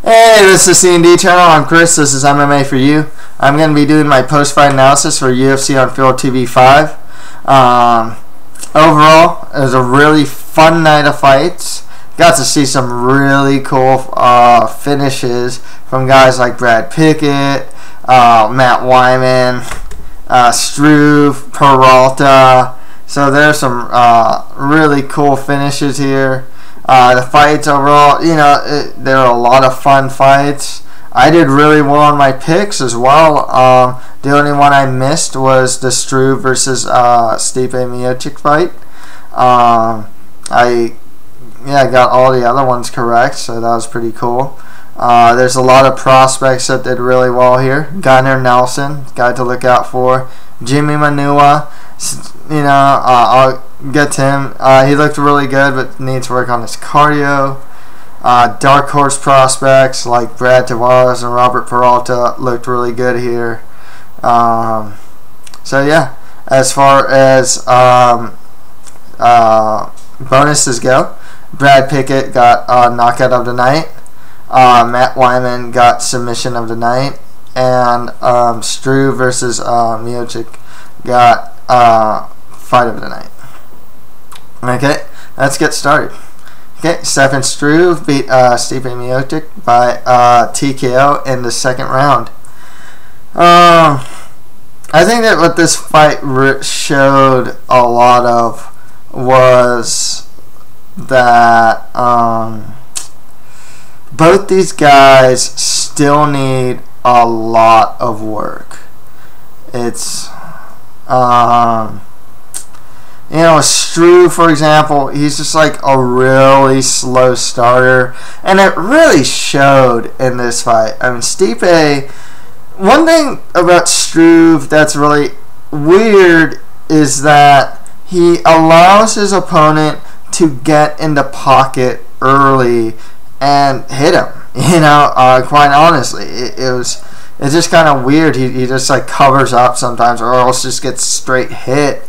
Hey, this is C&D channel. I'm Chris. This is MMA for you. I'm going to be doing my post-fight analysis for UFC on FuelTV 5. Overall, it was a really fun night of fights. Got to see some really cool finishes from guys like Brad Pickett, Matt Wyman, Struve, Peralta. So there's some really cool finishes here. The fights overall, there are a lot of fun fights. I did really well on my picks as well. The only one I missed was the Struve versus Stipe Miocic fight. I got all the other ones correct, so that was pretty cool. There's a lot of prospects that did really well here. Gunnar Nelson, guy to look out for. Jimmy Manua, I'll get to him. He looked really good, but needs work on his cardio. Dark horse prospects like Brad Tavares and Robert Peralta looked really good here. So yeah, as far as bonuses go, Brad Pickett got knockout of the night. Matt Wyman got submission of the night, and Struve versus Miocic got fight of the night. Okay, let's get started. Okay, Stefan Struve beat Stipe Miocic by TKO in the second round. I think that what this fight showed a lot of was that both these guys still need a lot of work. It's Struve, for example, he's just like a really slow starter, and it really showed in this fight. I mean, Stipe, one thing about Struve that's really weird is that he allows his opponent to get in the pocket early and hit him. Quite honestly, it's just kind of weird. He just like covers up sometimes, or else just gets straight hit.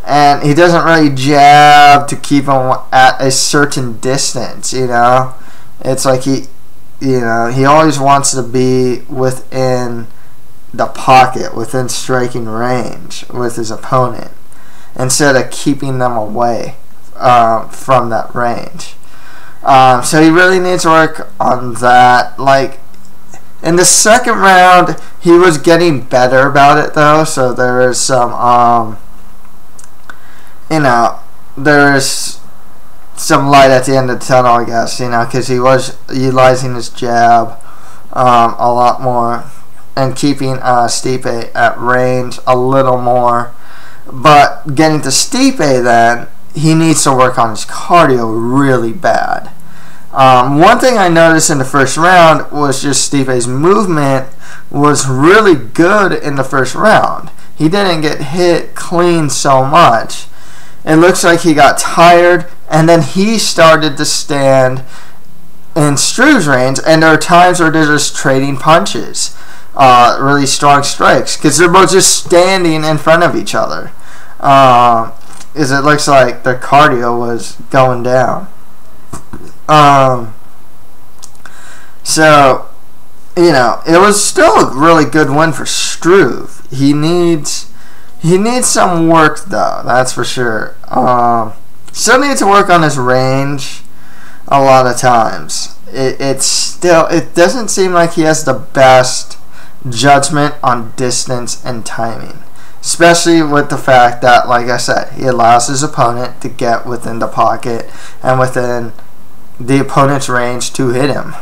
And he doesn't really jab to keep him at a certain distance, It's like he always wants to be within the pocket, within striking range with his opponent, instead of keeping them away from that range. So he really needs to work on that. Like, in the second round, he was getting better about it, though, so there is some... there's some light at the end of the tunnel, I guess, because he was utilizing his jab a lot more and keeping Stipe at range a little more. But getting to Stipe, then, he needs to work on his cardio really bad. One thing I noticed in the first round was just Stipe's movement was really good in the first round. He didn't get hit clean so much. It looks like he got tired, and then he started to stand in Struve's range, and there are times where they're just trading punches, really strong strikes, because they're both just standing in front of each other. It looks like their cardio was going down. So, it was still a really good win for Struve. He needs some work, though, that's for sure. Still needs to work on his range a lot of times. It doesn't seem like he has the best judgment on distance and timing, especially with the fact that, like I said, he allows his opponent to get within the pocket and within the opponent's range to hit him.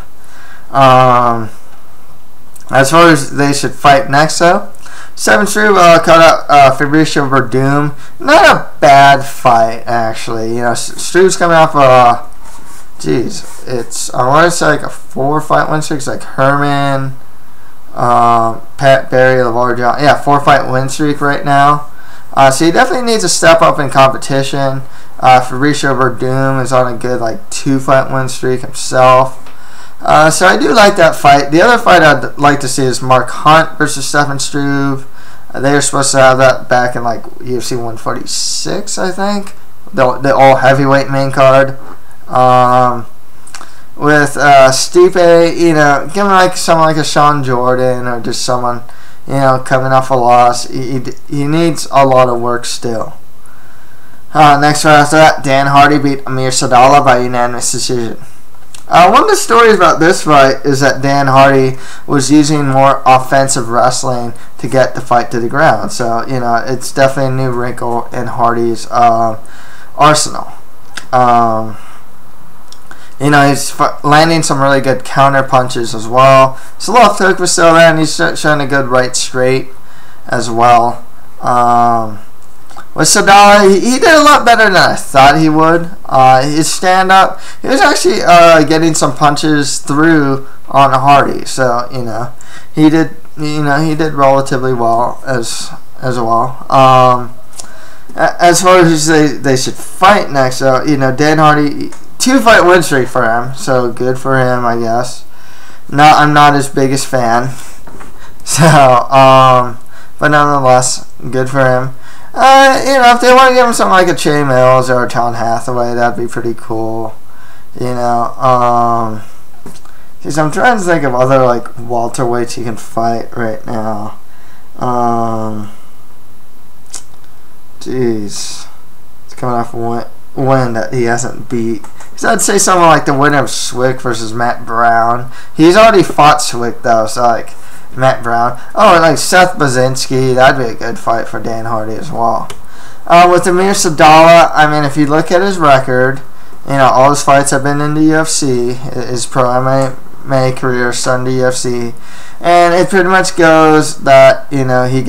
As far as they should fight next, though, Stefan Struve caught out Fabricio Verdum. Not a bad fight, actually. Struve's coming off I want to say like a 4-fight win streak. It's like Herman, Pat Barry, LeVar John. Yeah, 4-fight win streak right now. So he definitely needs to step up in competition. Fabricio Verdum is on a good 2-fight win streak himself. So I do like that fight. The other fight I'd like to see is Mark Hunt versus Stefan Struve. They were supposed to have that back in UFC 146, I think. The all heavyweight main card. with Stipe, you know, give him like someone like a Sean Jordan or just someone, you know, coming off a loss. He needs a lot of work still. Next fight after that, Dan Hardy beat Amir Sadallah by unanimous decision. One of the stories about this fight is that Dan Hardy was using more offensive wrestling to get the fight to the ground. So, you know, it's definitely a new wrinkle in Hardy's arsenal. You know, he's landing some really good counter punches as well. His left hook was still there, and he's showing a good right straight as well. With Sadallah, he did a lot better than I thought he would. His stand-up, he was actually getting some punches through on Hardy. So, you know, he did relatively well as well. As far as they should fight next, so, you know, Dan Hardy, 2-fight win streak for him, so good for him, I guess. I'm not his biggest fan, so but nonetheless, good for him. You know, if they want to give him something like a Che Mills or a Tom Hathaway, that'd be pretty cool. You know, because I'm trying to think of other like welterweights he can fight right now. Jeez, it's coming off a win that he hasn't beat. So I'd say someone like the winner of Swick versus Matt Brown. He's already fought Swick though, so like Matt Brown. Oh, and like Seth Baczynski, that'd be a good fight for Dan Hardy as well. With Amir Sadallah, I mean, if you look at his record, you know, all his fights have been in the UFC. His pro MMA career started in the UFC, and it pretty much goes that, you know, he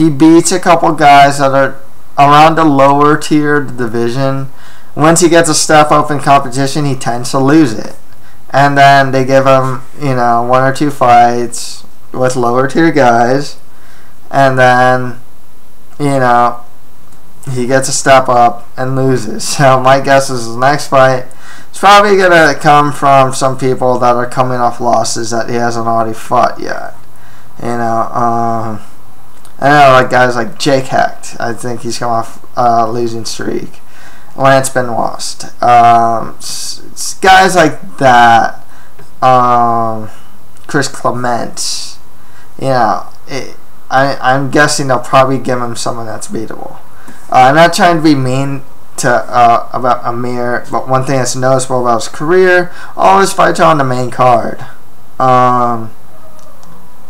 beats a couple guys that are around the lower tier division. Once he gets a step up in competition, he tends to lose it. And then they give him, you know, 1 or 2 fights with lower tier guys. And then, you know, he gets a step up and loses. So my guess is his next fight is probably going to come from some people that are coming off losses that he hasn't already fought yet. You know, I know like guys like Jake Hecht. I think he's come off losing streak. Lance Benoist, guys like that, Chris Clement, you know, I'm guessing they'll probably give him someone that's beatable. I'm not trying to be mean to about Amir, but one thing that's noticeable about his career, all his fights are on the main card, and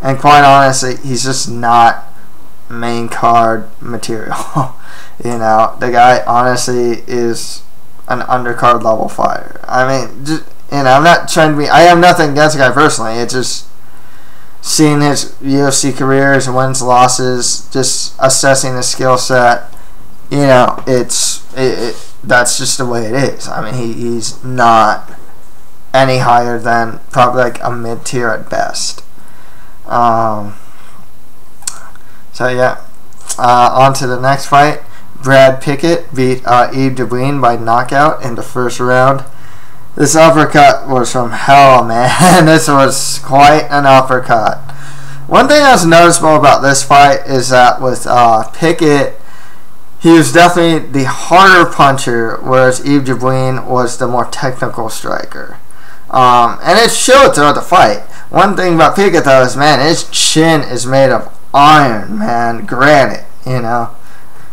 quite honestly, he's just not main card material. You know, the guy honestly is an undercard level fighter. I mean, just, you know, I'm not trying to be, I have nothing against the guy personally. It's just seeing his UFC career, his wins, losses, just assessing his skill set. You know, that's just the way it is. I mean, he's not any higher than probably like a mid tier at best. So yeah, on to the next fight. Brad Pickett beat Yves Dubuin by knockout in the first round. This uppercut was from hell, man. This was quite an uppercut. One thing that's noticeable about this fight is that with Pickett, he was definitely the harder puncher, whereas Yves Dubuin was the more technical striker. And it showed throughout the fight. One thing about Pickett, though, is, man, his chin is made of iron, man. Granite, you know.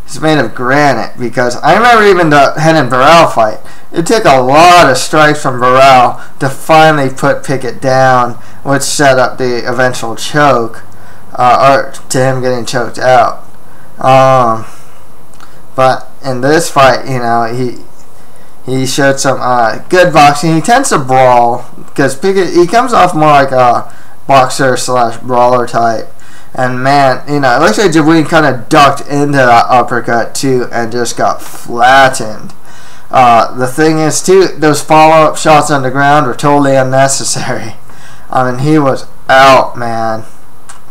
It's made of granite, because I remember even the Renan Barão fight. It took a lot of strikes from Barão to finally put Pickett down, which set up the eventual choke, or to him getting choked out. But in this fight, you know, he showed some good boxing. He tends to brawl, because Pickett, he comes off more like a boxer / brawler type. And man, you know, it looks like Dubuin kind of ducked into that uppercut too and just got flattened. The thing is too, those follow-up shots on the ground were totally unnecessary. I mean, he was out, man.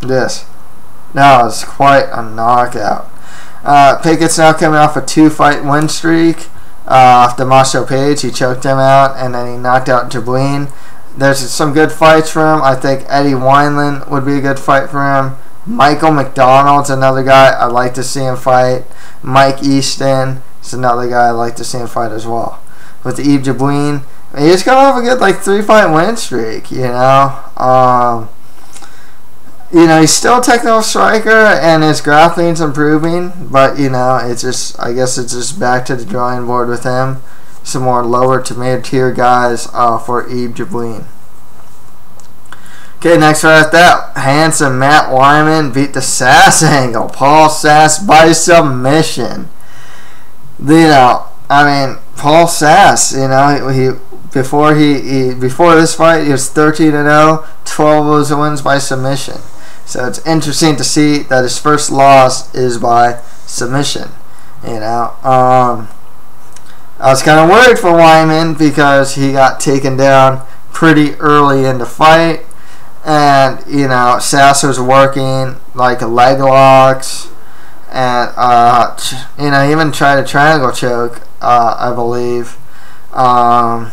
That was quite a knockout. Pickett's now coming off a 2-fight win streak. Off Damaso Page, he choked him out, and then he knocked out Dubuin. There's some good fights for him. I think Eddie Wineland would be a good fight for him. Michael McDonald's another guy I'd like to see him fight. Mike Easton is another guy I'd like to see him fight as well. with Yves Jabouin. He's coming off a good like 3-fight win streak, you know. You know, he's still a technical striker and his grappling's improving, but you know, it's just, I guess it's just back to the drawing board with him. Some more lower to mid tier guys for Yves Jabouin. Okay, next right at that, handsome Matt Wyman beat the Sass angle, Paul Sass by submission. You know, I mean, Paul Sass, you know, before this fight, he was 13-0, 12 of those wins by submission. So it's interesting to see that his first loss is by submission. You know, I was kind of worried for Wyman because he got taken down pretty early in the fight, and you know, Sass was working like leg locks, and you know, even tried a triangle choke, I believe. But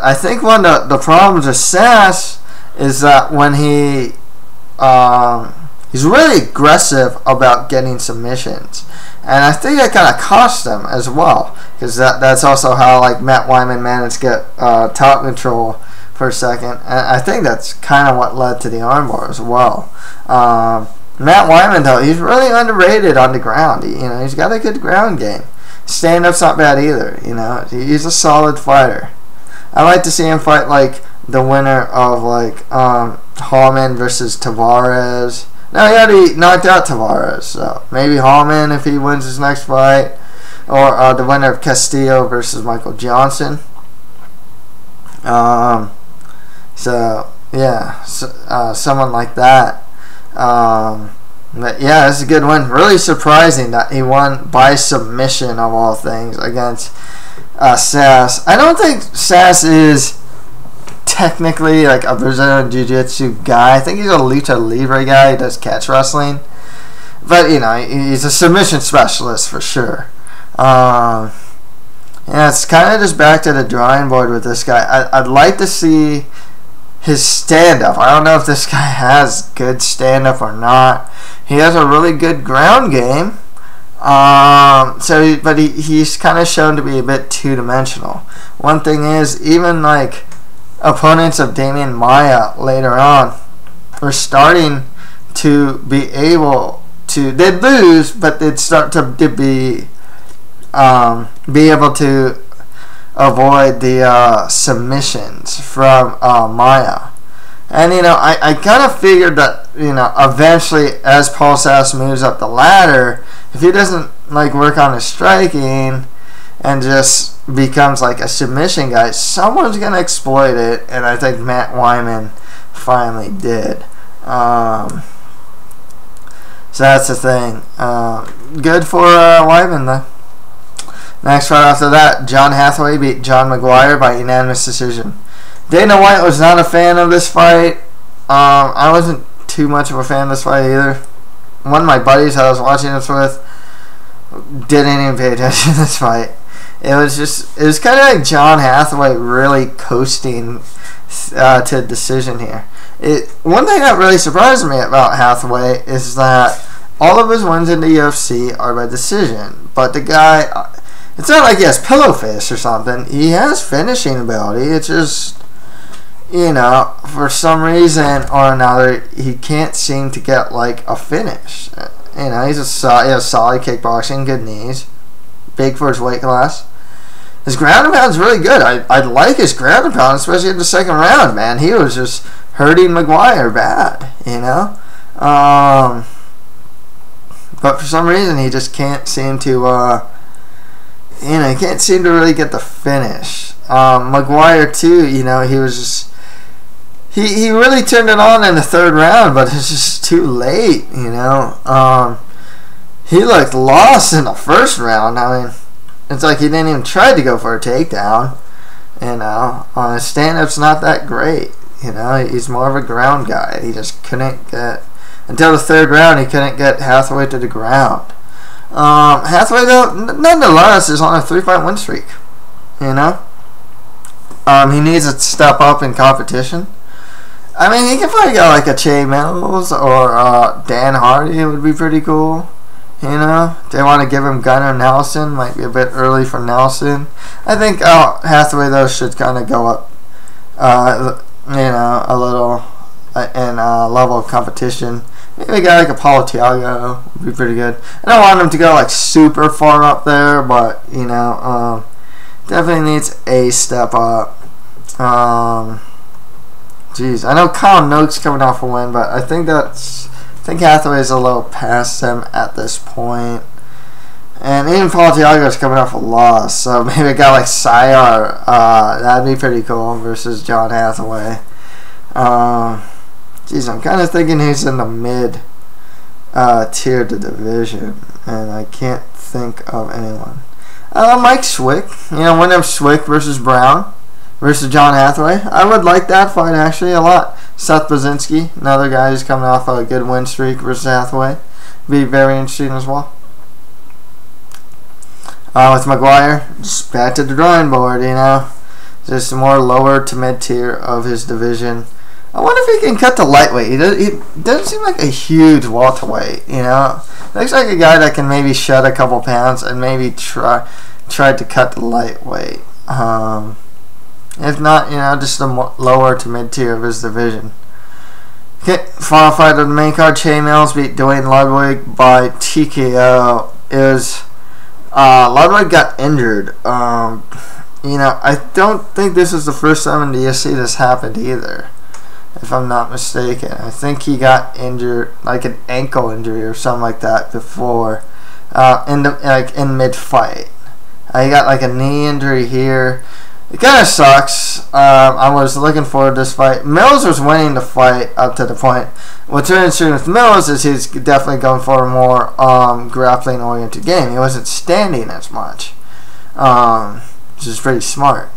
I think one of the problems with Sass is that when he's really aggressive about getting submissions, and I think that kind of cost him as well, because that's also how like Matt Wyman managed to get top control for a second, and I think that's kind of what led to the armbar as well. Matt Wyman, though, he's really underrated on the ground. You know, he's got a good ground game. Stand-up's not bad either. You know, he's a solid fighter. I like to see him fight like the winner of like Hallman versus Tavares. No, he already knocked out Tavares, so maybe Hallman if he wins his next fight, or the winner of Castillo versus Michael Johnson. So yeah, someone like that. But yeah, it's a good win. Really surprising that he won by submission of all things against Sass. I don't think Sass is technically like a Brazilian Jiu-Jitsu guy. I think he's a lucha libre guy. He does catch wrestling, but you know, he's a submission specialist for sure. Yeah, it's kind of just back to the drawing board with this guy. I'd like to see his stand-up. I don't know if this guy has good stand-up or not. He has a really good ground game. But he's kind of shown to be a bit two-dimensional. One thing is, even like opponents of Damian Maia later on were starting to be able to, they'd lose, but they'd start to be able to avoid the submissions from Maia. And you know, I kind of figured that, you know, eventually as Paul Sass moves up the ladder, if he doesn't like work on his striking and just becomes like a submission guy, someone's gonna exploit it, and I think Matt Wyman finally did. So that's the thing. Good for Wyman though. Next fight after that, John Hathaway beat John McGuire by unanimous decision. Dana White was not a fan of this fight. I wasn't too much of a fan of this fight either. One of my buddies that I was watching this with didn't even pay attention to this fight. It was kind of like John Hathaway really coasting to decision here. One thing that really surprised me about Hathaway is that all of his wins in the UFC are by decision, but the guy, it's not like he has pillow face or something. He has finishing ability. It's just, you know, for some reason or another, he can't seem to get like a finish. You know, he has solid kickboxing, good knees, big for his weight class. His ground and pound's really good. I like his ground and pound, especially in the second round, man. He was just hurting McGuire bad, you know. But for some reason, he just can't seem to, you know, he can't seem to really get the finish. McGuire too, you know, he was just, he really turned it on in the third round, but it's just too late, you know. He looked lost in the first round. I mean, it's like he didn't even try to go for a takedown, you know. His stand-up's not that great, you know. He's more of a ground guy. He just couldn't get, until the third round, he couldn't get Hathaway to the ground. Hathaway, though, nonetheless, is on a 3-fight win streak, you know. He needs to step up in competition. I mean, he can probably get like a Che Mills or Dan Hardy. It would be pretty cool. You know, they want to give him Gunnar Nelson. Might be a bit early for Nelson. I think Hathaway though should kind of go up. You know, a little in level of competition. Maybe a guy like Apollo Thiago would be pretty good. I don't want him to go like super far up there, but you know, definitely needs a step up. Geez, I know Kyle Noakes coming off a win, but I think Hathaway's a little past him at this point. And even Paul Thiago's coming off a loss, so maybe a guy like Sayar, that'd be pretty cool versus John Hathaway. Geez, I'm kind of thinking he's in the mid tier of the division, and I can't think of anyone. Mike Swick, you know, winner of Swick versus Brown versus John Hathaway. I would like that fight actually a lot. Seth Brzezinski, another guy who's coming off a good win streak versus Hathaway, be very interesting as well. With McGuire, just back to the drawing board, you know. Just more lower to mid tier of his division. I wonder if he can cut the lightweight. He doesn't seem like a huge welterweight, you know. Looks like a guy that can maybe shed a couple pounds and maybe try to cut the lightweight. If not, you know, just the lower to mid tier of his division. Okay, final fight of the main card. Che Mills beat Dwayne Ludwig by TKO. Ludwig got injured. You know, I don't think this is the first time in the UFC this happened either, if I'm not mistaken. I think he got injured, like an ankle injury or something like that before, in mid-fight. He got like a knee injury here. It kind of sucks. I was looking forward to this fight. Mills was winning the fight up to the point. What's really interesting with Mills is he's definitely going for a more grappling-oriented game. He wasn't standing as much, which is pretty smart.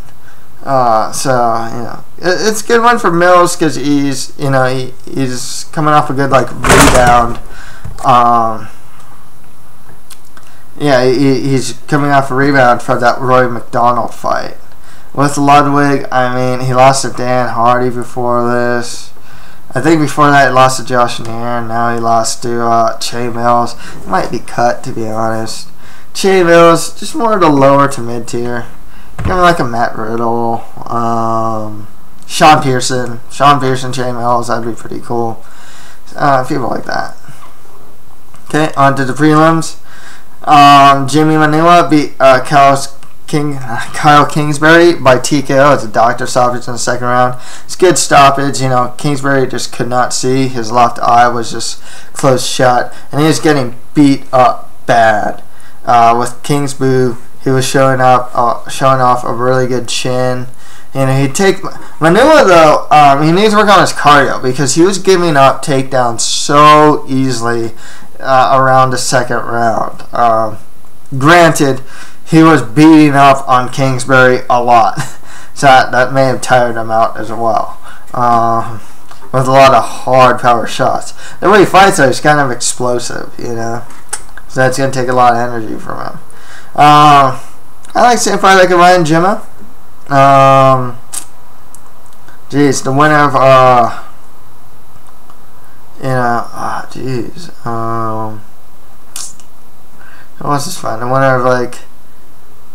So you know, it's a good one for Mills because he's coming off a good like rebound. Yeah, he's coming off a rebound for that Roy McDonald fight. With Ludwig, I mean, he lost to Dan Hardy before this. I think before that he lost to Josh Nair. Now he lost to Che Mills. He might be cut, to be honest. Che Mills, just more of the lower to mid tier. Kind of like a Matt Riddle. Sean Pearson, Che Mills, that'd be pretty cool. People like that. Okay, on to the prelims. Jimmy Manuwa beat Kyle Kingsbury by TKO. It's a doctor stoppage in the second round. It's a good stoppage. You know, Kingsbury just could not see. His left eye was just closed shut, and he was getting beat up bad. With Kingsbury, he was showing off a really good chin. You know, he'd take Manuwa though. He needs to work on his cardio because he was giving up takedowns so easily around the second round. Granted, he was beating up on Kingsbury a lot, so that may have tired him out as well. With a lot of hard power shots. The way he fights though is kind of explosive, you know, so that's going to take a lot of energy from him. I like seeing a fight like a Ryan Jimma. Geez, the winner of what's this fight? The winner of like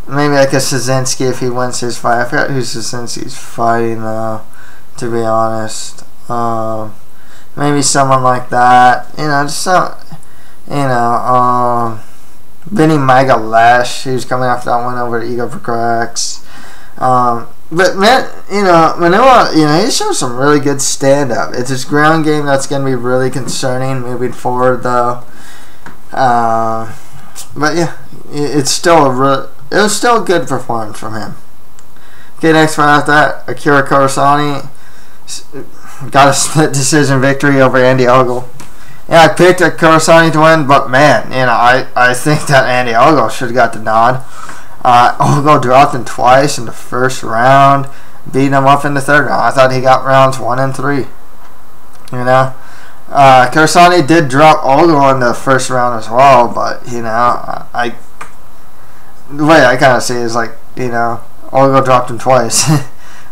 maybe like a Szynski if he wins his fight. I forgot who Szynski's fighting though, to be honest. Maybe someone like that. You know, just some. You know, Vinny Magalesh, who's coming after that one over Ego Procrax. But man, you know, Manuwa, you know, he showed some really good stand-up. It's his ground game that's going to be really concerning moving forward, though. But yeah, it was still a good performance from him. Okay, next fight after that, Akira Kurosani got a split decision victory over Andy Ogle. Yeah, I picked Kurosani to win, but man, you know, I think that Andy Ogle should have got the nod. Ogle dropped him twice in the first round, beat him up in the third round. I thought he got rounds 1 and 3. You know, Kurosani did drop Ogle in the first round as well, but you know, the way I kind of see it is like, you know, Ogle dropped him twice,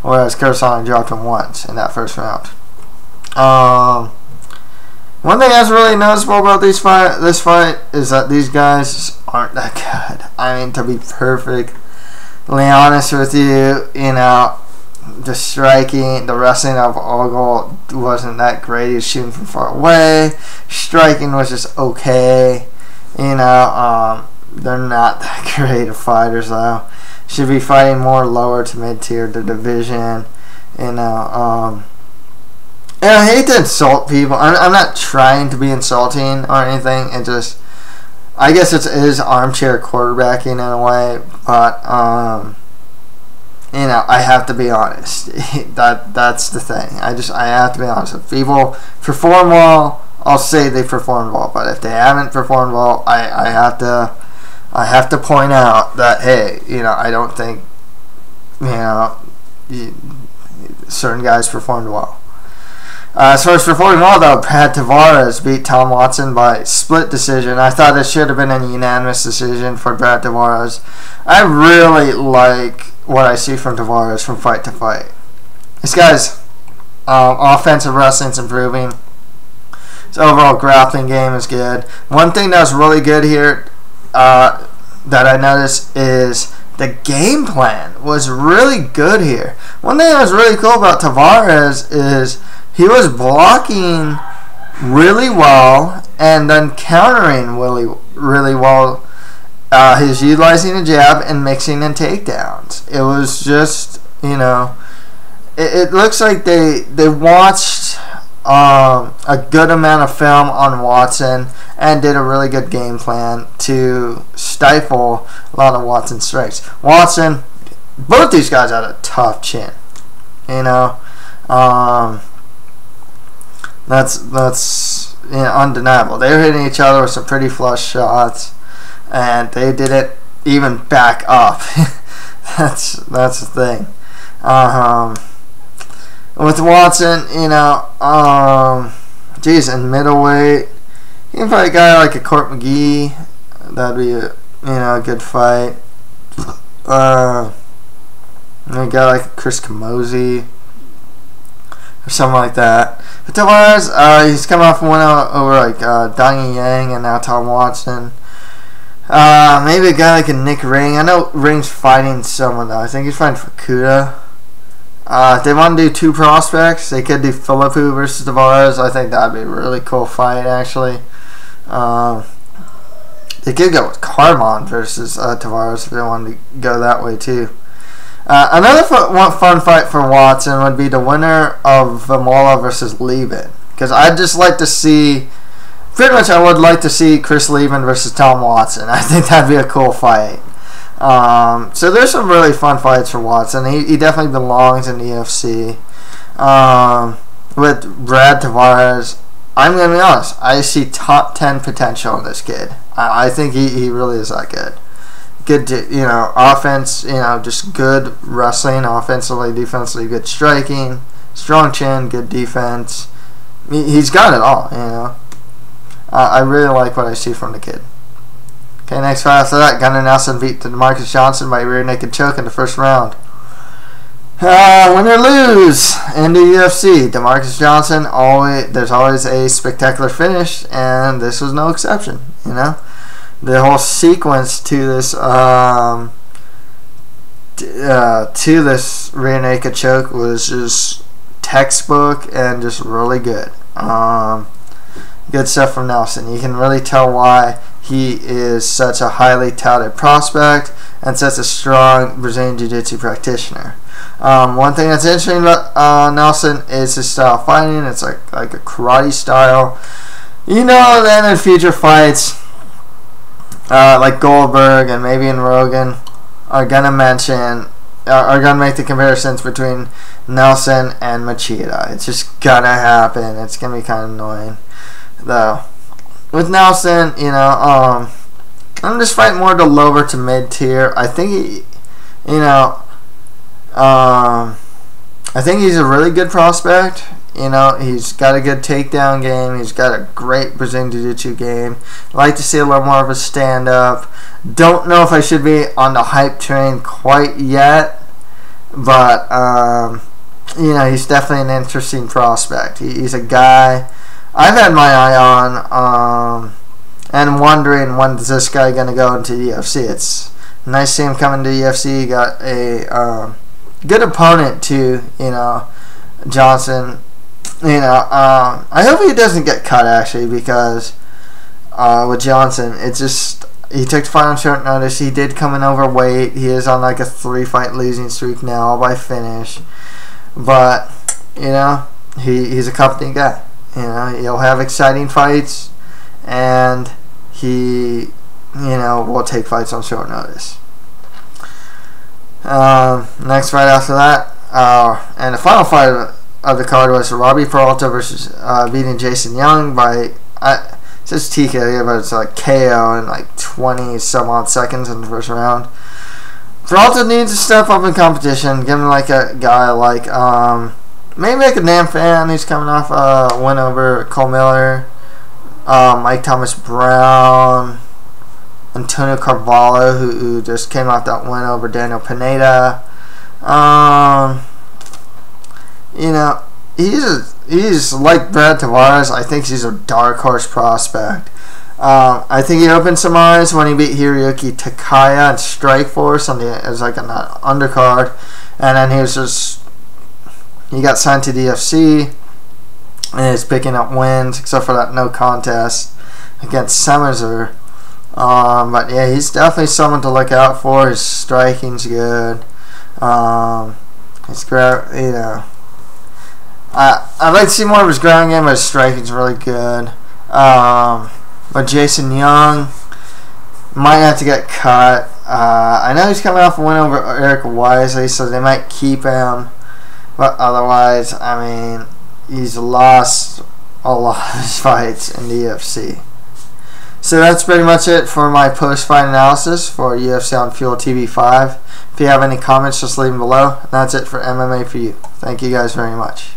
whereas Kurosani dropped him once in that first round. One thing that's really noticeable about this fight is that these guys aren't that good. I mean, to be perfectly honest with you, you know, the striking, the wrestling of Ogle wasn't that great. He was shooting from far away. Striking was just okay. You know, they're not that great of fighters, though. Should be fighting more lower to mid-tier the division. You know, and I hate to insult people. I'm not trying to be insulting or anything. It just, I guess it is armchair quarterbacking in a way, but you know, I have to be honest. That's the thing. I have to be honest. If people perform well, I'll say they performed well. But if they haven't performed well, I have to point out that, hey, you know, I don't think, you know, certain guys performed well. As far as performing well, though, Brad Tavares beat Tom Watson by split decision. I thought it should have been a unanimous decision for Brad Tavares. I really like what I see from Tavares from fight to fight. This guy's offensive wrestling's improving. His overall grappling game is good. One thing that was really good here that I noticed is the game plan was really good here. One thing that was really cool about Tavares is he was blocking really well and then countering really well. He's utilizing a jab and mixing in takedowns. It was just, you know, it looks like they watched a good amount of film on Watson and did a really good game plan to stifle a lot of Watson's strikes. Watson, both these guys had a tough chin, you know. That's you know, undeniable. They were hitting each other with some pretty flush shots, and they did it even back up. that's the thing. With Watson, you know, geez, in middleweight, you can fight a guy like a Court McGee. That'd be a good fight. A guy like Chris Camozzi or something like that. But Tavares, he's come off one over like Donnie Yang and now Tom Watson. Maybe a guy like a Nick Ring. I know Ring's fighting someone though. I think he's fighting for Kuda. If they want to do two prospects, they could do Philippou versus Tavares. I think that'd be a really cool fight, actually. They could go with Carmon versus Tavares if they wanted to go that way too. Another fun fight for Watson would be the winner of Vamola versus Levin, because I'd just like to see, pretty much I would like to see Chris Levin versus Tom Watson. I think that'd be a cool fight. So there's some really fun fights for Watson. He definitely belongs in the UFC. With Brad Tavares, I'm going to be honest, I see top 10 potential in this kid. I think he really is that good. Good, you know, offense, you know, just good wrestling, offensively, defensively, good striking, strong chin, good defense. He's got it all, you know. I really like what I see from the kid. Okay, next fight after that, Gunnar Nelson beat DeMarcus Johnson by rear naked choke in the first round. Win or lose in the UFC, DeMarcus Johnson, there's always a spectacular finish, and this was no exception, you know. The whole sequence to this rear naked choke was just textbook and just really good. Good stuff from Nelson. You can really tell why he is such a highly touted prospect and such a strong Brazilian Jiu-Jitsu practitioner. One thing that's interesting about Nelson is his style of fighting. It's like a karate style. You know, then in future fights, like Goldberg and maybe in Rogan, are gonna make the comparisons between Nelson and Machida. It's just gonna happen. It's gonna be kind of annoying, though. With Nelson, you know, I'm just fighting more the lower to mid tier. I think I think he's a really good prospect. You know, he's got a good takedown game. He's got a great Brazilian Jiu-Jitsu game. I'd like to see a little more of a stand-up. Don't know if I should be on the hype train quite yet, but you know, he's definitely an interesting prospect. He's a guy I've had my eye on, and wondering when's this guy going to go into the UFC. It's nice to see him coming to the UFC. He got a good opponent to, Johnson. I hope he doesn't get cut, actually, because with Johnson, it's just, he took the fight on short notice. He did come in overweight. He is on like a 3-fight losing streak now, all by finish. But, he's a company guy. He'll have exciting fights, and he, will take fights on short notice. Next fight after that, and the final fight of the card was Robbie Peralta versus beating Jason Young by, it says TKO, but it's like KO in like 20 some odd seconds in the first round. Peralta needs to step up in competition, give him like a guy like maybe like a Nam Fan who's coming off a win over Cole Miller, Mike Thomas Brown, Antonio Carvalho, who just came off that win over Daniel Pineda. He's like Brad Tavares. I think he's a dark horse prospect. I think he opened some eyes when he beat Hiroyuki Takaya in Strikeforce as like an undercard, and then he got signed to the UFC and is picking up wins, except for that no contest against Semmerzer. But yeah, he's definitely someone to look out for. His striking's good. His ground, I'd like to see more of his ground game, but his striking's really good. But Jason Young might have to get cut. I know he's coming off a win over Eric Wisely, so they might keep him. But otherwise, he's lost a lot of his fights in the UFC. So that's pretty much it for my post-fight analysis for UFC on FuelTV 5. If you have any comments, just leave them below. And that's it for MMA for you. Thank you guys very much.